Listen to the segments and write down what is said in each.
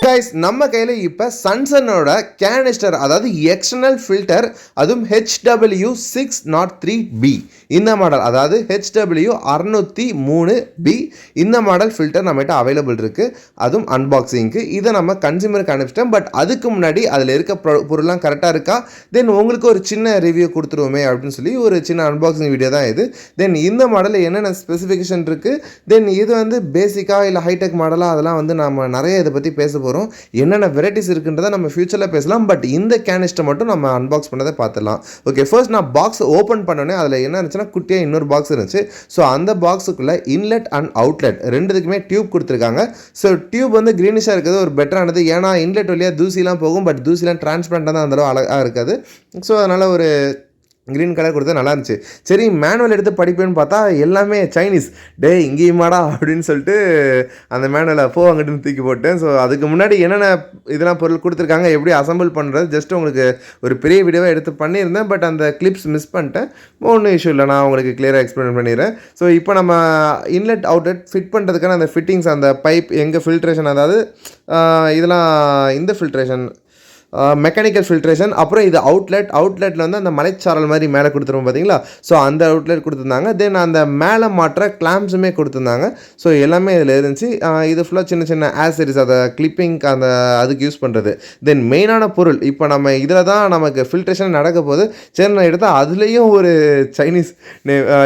Guys நம்ம கையில் இப்போ சன்சனோட கேனிஸ்டர் அதாவது எக்ஸ்டர்னல் ஃபில்டர் அதுவும் HW603B இந்த மாடல் அதாவது HW603B இந்த மாடல் ஃபில்டர் நம்மகிட்ட அவைலபிள் இருக்குது. அதுவும் அன்பாக்சிங்க்கு இதை நம்ம கன்சியூமருக்கு அனுப்பிச்சிட்டோம். பட் அதுக்கு முன்னாடி அதில் இருக்க பொருள்லாம் கரெக்டாக இருக்கா, தென் உங்களுக்கு ஒரு சின்ன ரிவ்யூ கொடுத்துருவோமே அப்படின்னு சொல்லி ஒரு சின்ன அன்பாக்சிங் வீடியோ தான் இது. தென் இந்த மாடலில் என்னென்ன ஸ்பெசிஃபிகேஷன் இருக்குது, தென் இது வந்து பேசிக்காக இல்லை ஹைடெக் மாடலாக அதெல்லாம் வந்து நம்ம நிறைய இதை பற்றி பேச போகிறோம். என்னென்ன வெரைட்டிஸ் இருக்குன்றதை நம்ம ஃபியூச்சரில் பேசலாம். பட் இந்த கேனிஸ்டர் மட்டும் நம்ம அன்பாக்ஸ் பண்ணதை பார்த்துடலாம். ஓகே, ஃபர்ஸ்ட் நான் பாக்ஸ் ஓப்பன் பண்ணோன்னே அதில் என்ன இருந்துச்சுன்னா குட்டியாக இன்னொரு பாக்ஸ் இருந்துச்சு. ஸோ அந்த பாக்ஸுக்குள்ளே இன்லெட் அண்ட் அவுட்லெட் ரெண்டுத்துக்குமே டியூப் கொடுத்துருக்காங்க. ஸோ டியூப் வந்து க்ரீனிஷாக இருக்கிறது ஒரு பெட்டரானது. ஏன்னா இன்லெட் வழியாக தூசிலாம் போகும், பட் தூசிலாம் டிரான்ஸ்பரண்டாக தான் அந்தளவு அழகாக இருக்காது. ஸோ அதனால் ஒரு க்ரீன் கலர் கொடுத்தா நல்லா இருந்துச்சு. சரி மேனுவல் எடுத்து படிப்பேன்னு பார்த்தா எல்லாமே சைனீஸ். டே இங்கேயுமாடா அப்படின்னு சொல்லிட்டு அந்த மேனுவலை அங்கிட்டு தூக்கி போட்டேன். ஸோ அதுக்கு முன்னாடி என்னென்ன இதெல்லாம் பொருள் கொடுத்துருக்காங்க, எப்படி அசம்பிள் பண்ணுறது ஜஸ்ட் உங்களுக்கு ஒரு பெரிய வீடியோவை எடுத்து பண்ணியிருந்தேன். பட் அந்த கிளிப்ஸ் மிஸ் பண்ணிட்டேன். ஒன்றும் இஷ்யூ இல்லை, நான் உங்களுக்கு கிளியராக எக்ஸ்பிளைன் பண்ணிடுறேன். ஸோ இப்போ நம்ம இன்லெட் அவுட்லெட் ஃபிட் பண்ணுறதுக்கான அந்த ஃபிட்டிங்ஸ், அந்த பைப் எங்கே ஃபில்ட்ரேஷன், அதாவது இதெல்லாம் இந்த ஃபில்ட்ரேஷன் மெக்கானிக்கல் ஃபில்ட்ரேஷன், அப்புறம் இது அவுட்லெட்டில் வந்து அந்த மலைச்சாரல் மாதிரி மேலே கொடுத்துருவோம் பார்த்தீங்களா. ஸோ அந்த அவுட்லெட் கொடுத்துருந்தாங்க. தென் அந்த மேலே மாற்ற கிளாம்ஸுமே கொடுத்துருந்தாங்க. ஸோ எல்லாமே இதில் இருந்துச்சு. இது ஃபுல்லாக சின்ன சின்ன ஆக்சரிஸ், அதை கிளிப்பிங் அந்த அதுக்கு யூஸ் பண்ணுறது. தென் மெயினான பொருள் இப்போ நம்ம இதில் தான் நமக்கு ஃபில்ட்ரேஷன் நடக்க போது. சரி நான் எடுத்தால் அதுலேயும் ஒரு சைனீஸ்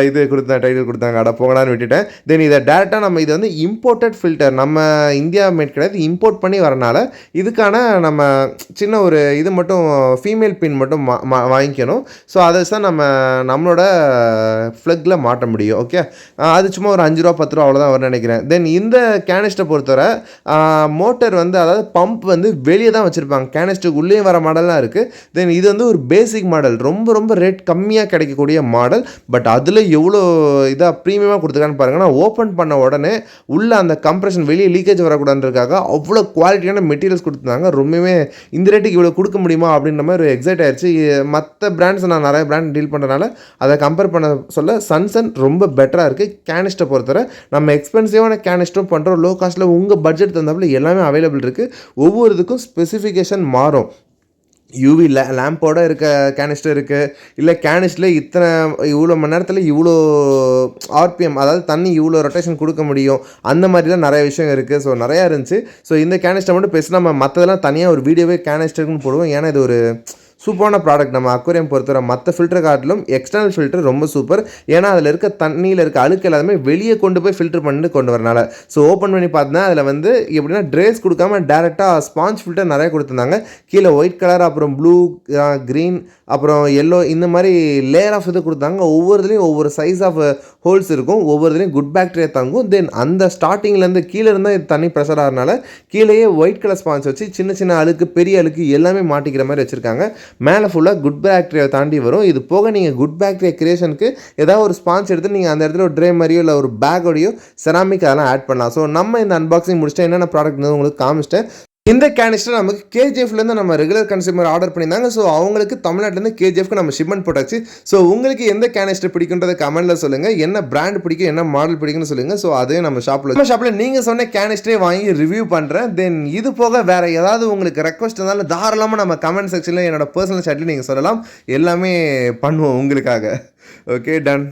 இது டைட்டில் கொடுத்தாங்க. அட போகலான்னு விட்டுட்டேன். தென் இதை டேரெக்டாக நம்ம இது வந்து இம்போர்ட்டட் ஃபில்டர், நம்ம இந்தியா மேட் கிடையாது, இம்போர்ட் பண்ணி வரனால இதுக்கான நம்ம சின்ன ஒரு இது மட்டும் ஃபீமேல் பின் மட்டும் வாங்கிக்கணும். ஸோ அதை தான் நம்மளோட ஃப்ளக்கில் மாட்ட முடியும். ஓகே, அது சும்மா ஒரு 5 ரூபா 10 ரூபா அவ்வளோதான் வரும்னு நினைக்கிறேன். தென் இந்த கேனிஸ்டரை பொறுத்தவரை மோட்டர் வந்து அதாவது பம்ப் வந்து வெளியே தான் வச்சுருப்பாங்க. கேனிஸ்டருக்கு உள்ளே வர மாடல்லாம் இருக்குது. தென் இது வந்து ஒரு பேசிக் மாடல், ரொம்ப ரொம்ப ரேட் கம்மியாக கிடைக்கக்கூடிய மாடல். பட் அதில் எவ்வளோ இதாக ப்ரீமியமாக கொடுத்துருக்கான்னு பாருங்கன்னா, ஓப்பன் பண்ண உடனே உள்ள அந்த கம்ப்ரெஷன் வெளியே லீக்கேஜ் வரக்கூடாதுன்றதுக்காக அவ்வளோ குவாலிட்டியான மெட்டீரியல்ஸ் கொடுத்துருந்தாங்க. ரொம்பவே இந்த ரேட்டுக்கு இவ்வளோ கொடுக்க முடியுமா அப்படின்ற மாதிரி ஒரு எக்ஸைட் ஆயிடுச்சு. மற்ற பிராண்ட்ஸ் நான் நிறைய பிராண்ட் டீல் பண்ணுறதுனால அதை கம்பேர் பண்ண சொல்ல சன்சன் ரொம்ப பெட்டராக இருக்குது. கேனிஸ்டர் பொறுத்தவரை நம்ம எக்ஸ்பென்சிவான கேனிஸ்டரும் பண்ணுறோம், லோ காஸ்ட்டில் உங்கள் பட்ஜெட் தந்தாப்புல எல்லாமே அவைலபிள் இருக்குது. ஒவ்வொரு இதுக்கும் ஸ்பெசிஃபிகேஷன் மாறும். யூவி லேம்போட இருக்க கேனிஸ்டர் இருக்குது, இல்லை கேனிஸ்டில் இவ்வளோ மணி நேரத்தில் இவ்வளோ ஆர்பிஎம், அதாவது தண்ணி இவ்வளோ ரொட்டேஷன் கொடுக்க முடியும், அந்த மாதிரிலாம் நிறைய விஷயம் இருக்குது. ஸோ நிறையா இருந்துச்சு. ஸோ இந்த கேனிஸ்டர் மட்டும் பேசி நம்ம மற்றதெல்லாம் தனியாக ஒரு வீடியோவே கேனிஸ்டருக்குன்னு போடுவோம். ஏன்னா இது ஒரு சூப்பரான ப்ராடக்ட். நம்ம அக்வேரியம் பொறுத்தவரை மற்ற ஃபில்டர் காட்டிலும் எக்ஸ்டர்னல் ஃபில்டர் ரொம்ப சூப்பர். ஏன்னா அதில் இருக்க தண்ணியில் இருக்க அழுக்கு எல்லாமே வெளியே கொண்டு போய் ஃபில்டர் பண்ணி கொண்டு வரனால. ஸோ ஓப்பன் பண்ணி பார்த்தா அதில் வந்து எப்படின்னா ட்ரேஸ் கொடுக்காம டேரெக்டாக ஸ்பாஞ்ச் ஃபில்டர் நிறைய கொடுத்துருந்தாங்க. கீழே ஒயிட் கலர், அப்புறம் ப்ளூ, க்ரீன், அப்புறம் எல்லோ, இந்த மாதிரி லேயர் ஆஃப் இது கொடுத்தாங்க. ஒவ்வொருதுலேயும் ஒவ்வொரு சைஸ் ஆஃப் ஹோல்ஸ் இருக்கும், ஒவ்வொருதுலேயும் குட் பேக்டீரியா தங்கும். தென் அந்த ஸ்டார்டிங்லேருந்து கீழே இருந்தால் தண்ணி ப்ரெஷர் ஆகிறனால கீழேயே ஒயிட் கலர் ஸ்பாஞ்ச் வச்சு சின்ன சின்ன அழுக்கு பெரிய அழுக்கு எல்லாமே மாட்டிக்கிற மாதிரி வச்சுருக்காங்க. மேலே ஃபுல்லாக குட் பேக்டீரியா தாண்டி வரும். இது போக நீங்கள் குட் பேக்டீரியா கிரியேஷனுக்கு ஏதாவது ஒரு ஸ்பான்ஸ் எடுத்து நீங்கள் அந்த இடத்துல ஒரு ட்ரே மாதிரியோ இல்லை ஒரு பேக்கோடையோ செராமிக் அதெல்லாம் ஆட் பண்ணலாம். ஸோ நம்ம இந்த அன்பாக்சிங் முடிச்சுட்டு என்னென்ன ப்ராடக்ட் உங்களுக்கு காமிச்சிட்டேன். இந்த கேனிஸ்டர் நமக்கு கேஜிஎஃப்லேருந்து நம்ம ரெகுலர் கன்சியூமர் ஆர்டர் பண்ணியிருந்தாங்க. ஸோ அவங்களுக்கு தமிழ்நாட்டிலேருந்து கேஜிஎஃப்க்கு நம்ம ஷிப்மெண்ட் போட்டாச்சு. ஸோ உங்களுக்கு எந்த கேனிஸ்டர் பிடிக்குன்றதை கமெண்ட்டில் சொல்லுங்கள். என்ன பிராண்ட் பிடிக்கும், என்ன மாடல் பிடிக்குன்னு சொல்லுங்கள். ஸோ அதையும் நம்ம ஷாப்பில் நீங்கள் சொன்ன கேனிஸ்டரே வாங்கி ரிவ்யூ பண்ணுறேன். தென் இது போக வேறு ஏதாவது உங்களுக்கு ரெக்வஸ்ட் இருந்தாலும் தாராளமாக நம்ம கமெண்ட் செக்ஷனில் என்னோட பர்சனல் சாட்டில் நீங்கள் சொல்லலாம். எல்லாமே பண்ணுவோம் உங்களுக்காக. Okay, ton.